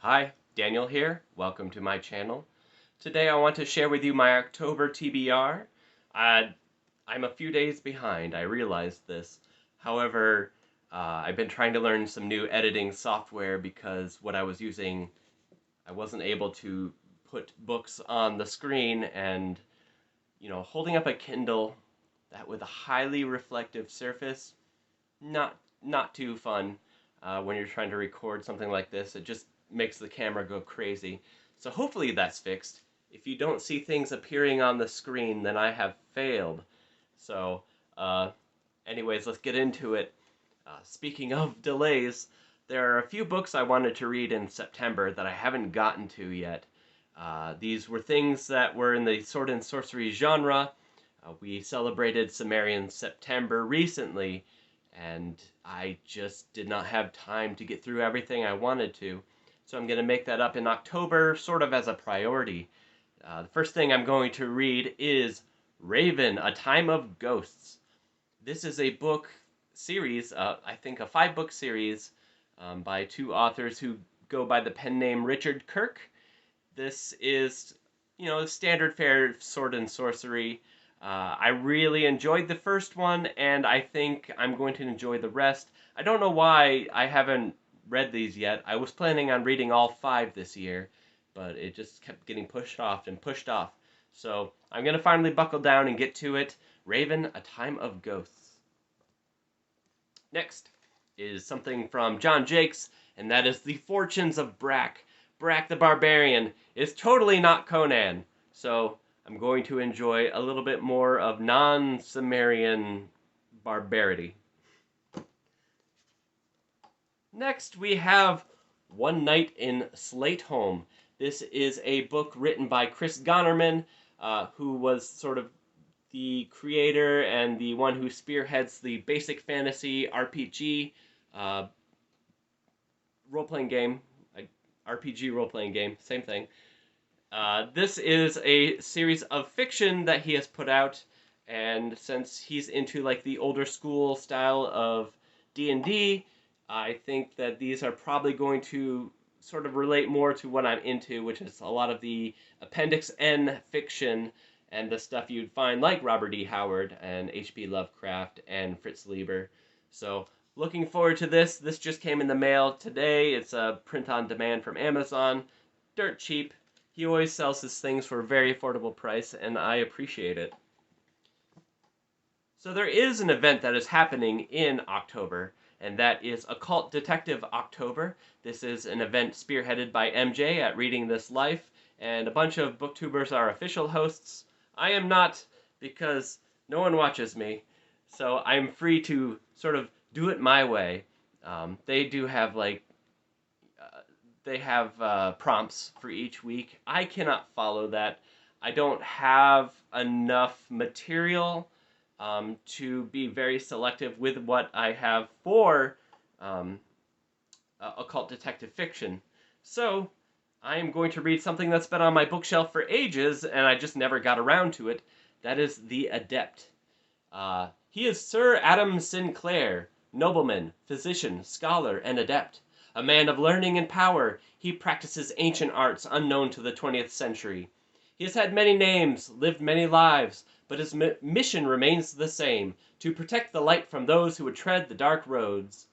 Hi, Daniel here. Welcome to my channel. Today I want to share with you my October TBR. I'm a few days behind, I realized this. However, I've been trying to learn some new editing software because what I was using, I wasn't able to put books on the screen, and holding up a Kindle that with a highly reflective surface, not too fun when you're trying to record something like this. It just makes the camera go crazy. So hopefully that's fixed. If you don't see things appearing on the screen, then I have failed. So, anyways, let's get into it. Speaking of delays, there are a few books I wanted to read in September that I haven't gotten to yet. These were things that were in the sword and sorcery genre. We celebrated Sumerian September recently, and I just did not have time to get through everything I wanted to. So I'm going to make that up in October, sort of as a priority. The first thing I'm going to read is Raven, A Time of Ghosts. This is a book series, I think a 5-book series by two authors who go by the pen name Richard Kirk. This is, standard fare sword and sorcery. I really enjoyed the first one, and I think I'm going to enjoy the rest. I don't know why I haven't read these yet. I was planning on reading all 5 this year, but it just kept getting pushed off and pushed off. So I'm going to finally buckle down and get to it. Raven, A Time of Ghosts. Next is something from John Jakes, and that is The Fortunes of Brack. Brack the Barbarian is totally not Conan, so I'm going to enjoy a little bit more of non-Sumerian barbarity. Next, we have One Night in Slate Home. This is a book written by Chris Gonnerman, who was sort of the creator and the one who spearheads the basic fantasy RPG role-playing game. RPG role-playing game, same thing. This is a series of fiction that he has put out, and since he's into like the older school style of D&D, I think that these are probably going to sort of relate more to what I'm into, which is a lot of the Appendix N fiction and the stuff you'd find like Robert E. Howard and H.P. Lovecraft and Fritz Leiber. So looking forward to this. This just came in the mail today. It's a print on demand from Amazon. Dirt cheap. He always sells his things for a very affordable price, and I appreciate it. So there is an event that is happening in October, and that is Occult Detective October. This is an event spearheaded by MJ at Reading This Life, and a bunch of booktubers are official hosts. I am not, because no one watches me, so I'm free to sort of do it my way. They do have prompts for each week. I cannot follow that. I don't have enough material to be very selective with what I have for occult detective fiction. So I am going to read something that's been on my bookshelf for ages, and I just never got around to it. That is The Adept. He is Sir Adam Sinclair, nobleman, physician, scholar, and adept. A man of learning and power, he practices ancient arts unknown to the 20th century. He has had many names, lived many lives, but his mission remains the same, to protect the light from those who would tread the dark roads.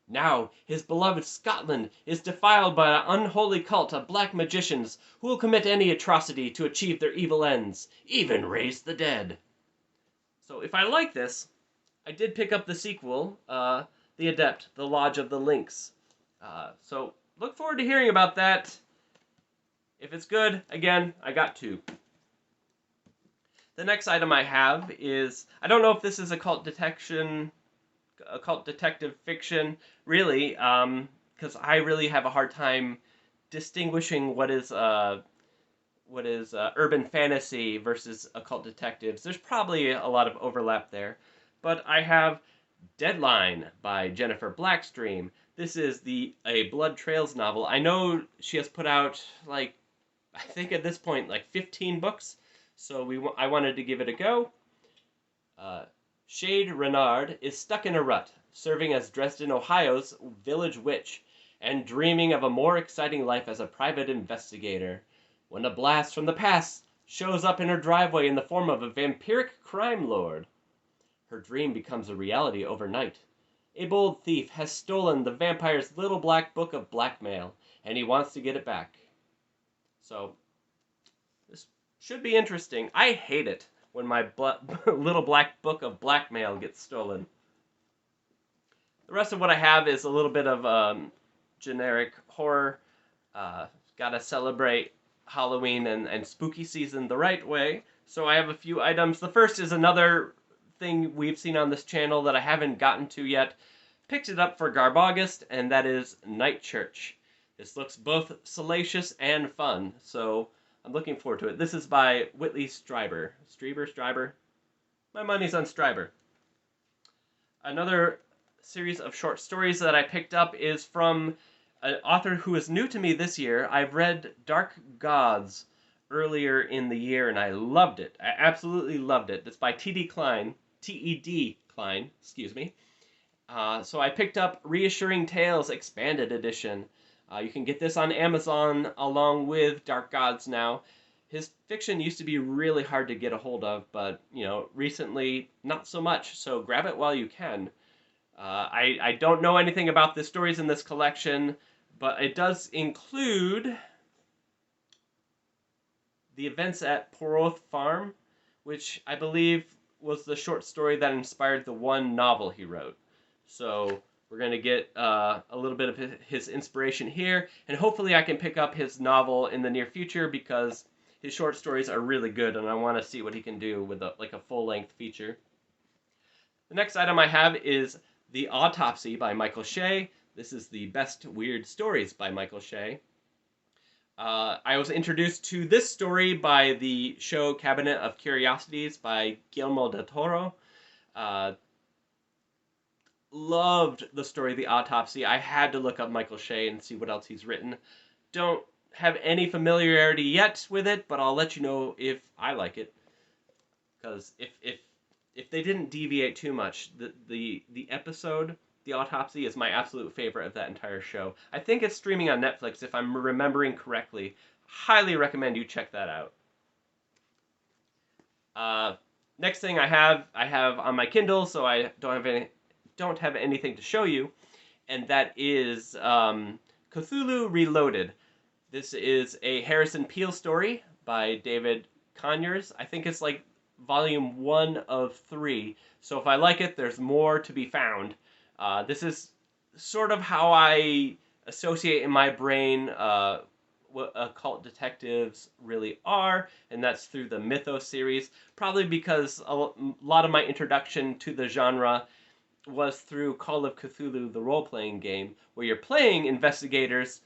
Now, his beloved Scotland is defiled by an unholy cult of black magicians who will commit any atrocity to achieve their evil ends, even raise the dead. So if I like this, I did pick up the sequel, The Adept, The Lodge of the Lynx. So look forward to hearing about that. If it's good, again, I got 2. The next item I have is, I don't know if this is occult detective fiction, really, because I really have a hard time distinguishing what is urban fantasy versus occult detectives. There's probably a lot of overlap there, but I have Deadline by Jennifer Blackstream. This is a Blood Trails novel. I know she has put out, I think at this point, 15 books, so I wanted to give it a go. Shade Renard is stuck in a rut, serving as Dresden, Ohio's village witch, and dreaming of a more exciting life as a private investigator, when a blast from the past shows up in her driveway in the form of a vampiric crime lord. Her dream becomes a reality overnight. A bold thief has stolen the vampire's little black book of blackmail, and he wants to get it back. So, this should be interesting. I hate it when my little black book of blackmail gets stolen. The rest of what I have is a little bit of generic horror. Gotta celebrate Halloween and spooky season the right way. So I have a few items. The first is another thing we've seen on this channel that I haven't gotten to yet. Picked it up for Garbogust, and that is Night Church. This looks both salacious and fun, so I'm looking forward to it. This is by Whitley Strieber. Strieber? My money's on Strieber. Another series of short stories that I picked up is from an author who is new to me this year. I've read Dark Gods earlier in the year, and I loved it. I absolutely loved it. It's by T.D. Klein, T.E.D. Klein, excuse me. So I picked up Reassuring Tales Expanded Edition. You can get this on Amazon along with Dark Gods now. His fiction used to be really hard to get a hold of, but, recently, not so much, so grab it while you can. I don't know anything about the stories in this collection, but it does include the events at Poroth Farm, which I believe was the short story that inspired the one novel he wrote. So we're going to get a little bit of his inspiration here, and hopefully I can pick up his novel in the near future because his short stories are really good, and I want to see what he can do with a full-length feature. The next item I have is The Autopsy by Michael Shea. This is the Best Weird Stories by Michael Shea. I was introduced to this story by the show Cabinet of Curiosities by Guillermo del Toro. Loved the story The Autopsy. I had to look up Michael Shea and see what else he's written. Don't have any familiarity yet with it, but I'll let you know if I like it. Because if they didn't deviate too much, the episode, The Autopsy, is my absolute favorite of that entire show. I think it's streaming on Netflix, if I'm remembering correctly. Highly recommend you check that out. Next thing I have on my Kindle, so I don't have anything to show you, and that is Cthulhu Reloaded. This is a Harrison Peele story by David Conyers. I think it's like volume 1 of 3. So if I like it, there's more to be found. This is sort of how I associate in my brain what occult detectives really are, and that's through the Mythos series. Probably because a lot of my introduction to the genre was through Call of Cthulhu, the role-playing game, where you're playing investigators,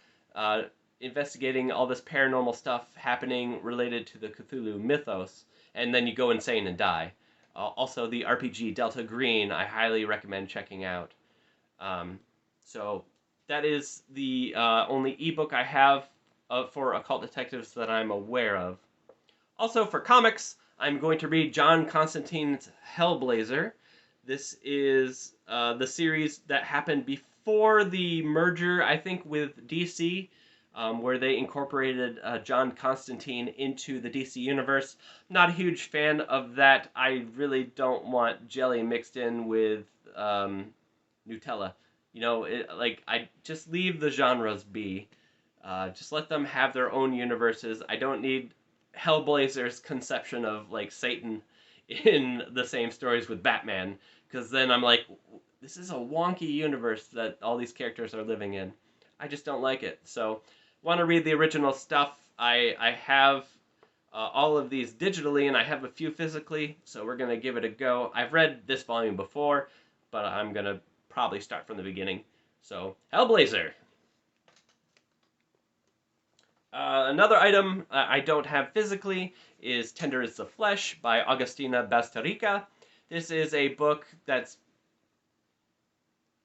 investigating all this paranormal stuff happening related to the Cthulhu mythos, and then you go insane and die. Also, the RPG Delta Green, I highly recommend checking out. So that is the only ebook I have for occult detectives that I'm aware of. Also, for comics, I'm going to read John Constantine's Hellblazer. This is the series that happened before the merger, I think, with DC, where they incorporated John Constantine into the DC universe. Not a huge fan of that. I really don't want jelly mixed in with Nutella. I just leave the genres be. Just let them have their own universes. I don't need Hellblazer's conception of, Satan in the same stories with Batman, because then I'm like, this is a wonky universe that all these characters are living in. I just don't like it. So, want to read the original stuff. I have all of these digitally, and I have a few physically, so we're going to give it a go. I've read this volume before, but I'm going to probably start from the beginning. So, Hellblazer! Another item I don't have physically is Tender is the Flesh by Agustina Bastarrica. This is a book that's,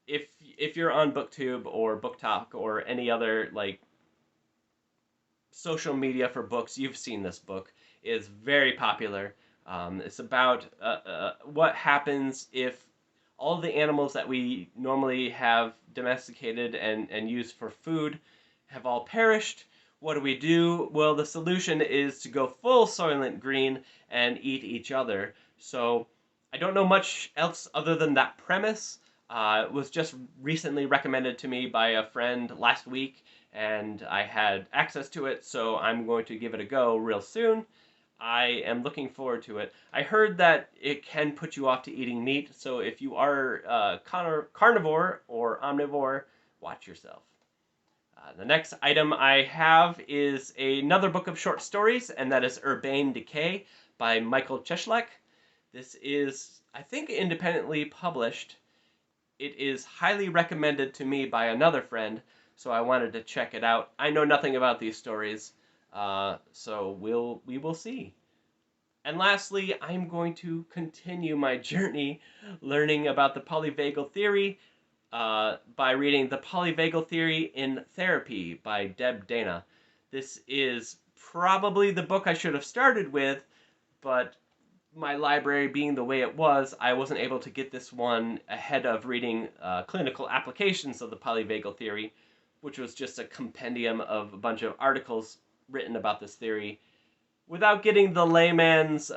if you're on BookTube or BookTok or any other social media for books, you've seen this book. It's very popular. It's about what happens if all the animals that we normally have domesticated and use for food have all perished. What do? Well, the solution is to go full Soylent Green and eat each other. So I don't know much else other than that premise. It was just recently recommended to me by a friend last week, and I had access to it, so I'm going to give it a go real soon. I am looking forward to it. I heard that it can put you off to eating meat, so if you are carnivore or omnivore, watch yourself. The next item I have is another book of short stories, and that is Urbane Decay by Michael Cieślak. This is, I think, independently published. It is highly recommended to me by another friend, so I wanted to check it out. I know nothing about these stories, so we will see. And lastly, I'm going to continue my journey learning about the polyvagal theory by reading The Polyvagal Theory in Therapy by Deb Dana. This is probably the book I should have started with, but my library being the way it was, I wasn't able to get this one ahead of reading clinical applications of the polyvagal theory, which was just a compendium of a bunch of articles written about this theory, without getting the layman's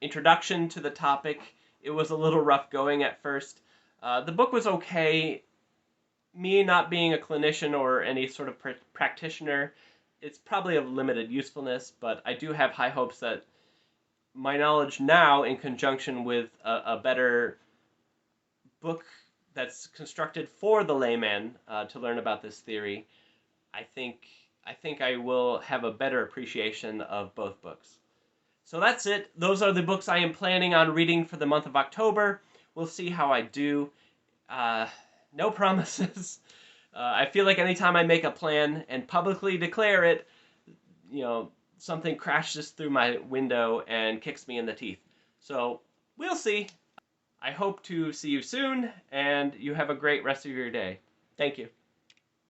introduction to the topic. It was a little rough going at first. The book was okay. Me not being a clinician or any sort of practitioner, it's probably of limited usefulness, but I do have high hopes that my knowledge now, in conjunction with a better book that's constructed for the layman to learn about this theory, I think I will have a better appreciation of both books. So that's it. Those are the books I am planning on reading for the month of October. We'll see how I do. No promises. I feel like anytime I make a plan and publicly declare it, something crashes through my window and kicks me in the teeth. So we'll see. I hope to see you soon, and you have a great rest of your day. Thank you.